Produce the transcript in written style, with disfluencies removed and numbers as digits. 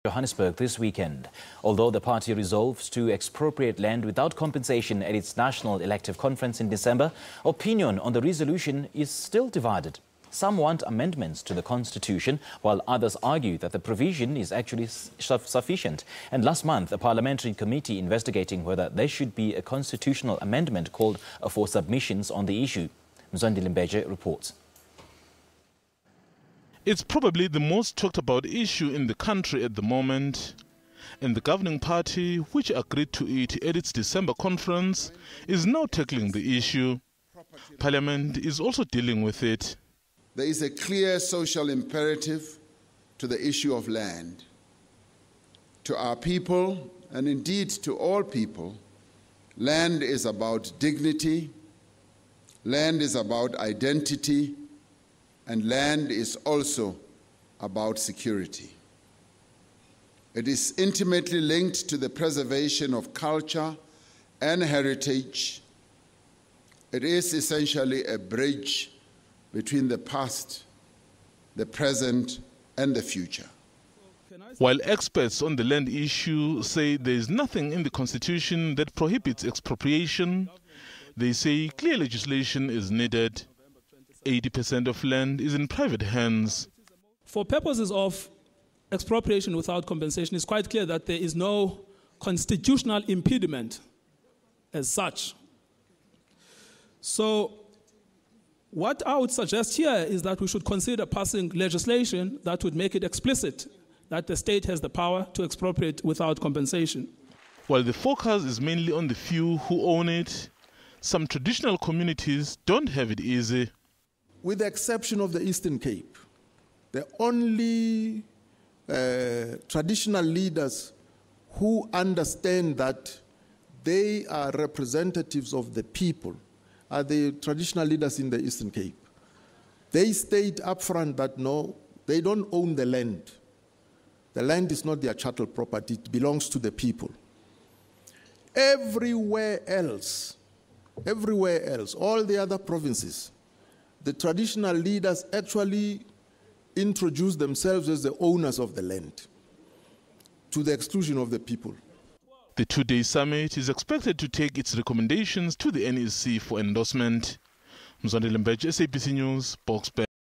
Johannesburg this weekend. Although the party resolves to expropriate land without compensation at its national elective conference in December, opinion on the resolution is still divided. Some want amendments to the constitution, while others argue that the provision is actually sufficient. And last month, a parliamentary committee investigating whether there should be a constitutional amendment called for submissions on the issue. Mzwandile Mbeje reports. It's probably the most talked about issue in the country at the moment, and the governing party, which agreed to it at its December conference, is now tackling the issue. Parliament is also dealing with it. There is a clear social imperative to the issue of land. To our people, and indeed to all people, land is about dignity, land is about identity, and land is also about security. It is intimately linked to the preservation of culture and heritage. It is essentially a bridge between the past, the present, and the future. While experts on the land issue say there is nothing in the Constitution that prohibits expropriation, they say clear legislation is needed. 80% of land is in private hands. For purposes of expropriation without compensation, it's quite clear that there is no constitutional impediment as such. So what I would suggest here is that we should consider passing legislation that would make it explicit that the state has the power to expropriate without compensation. While the focus is mainly on the few who own it, some traditional communities don't have it easy. With the exception of the Eastern Cape, the only traditional leaders who understand that they are representatives of the people are the traditional leaders in the Eastern Cape. They state up front that no, they don't own the land. The land is not their chattel property, it belongs to the people. Everywhere else, all the other provinces, the traditional leaders actually introduce themselves as the owners of the land, to the exclusion of the people. The two-day summit is expected to take its recommendations to the NEC for endorsement. Mzwandile Mbeje, SABC News, Boksburg.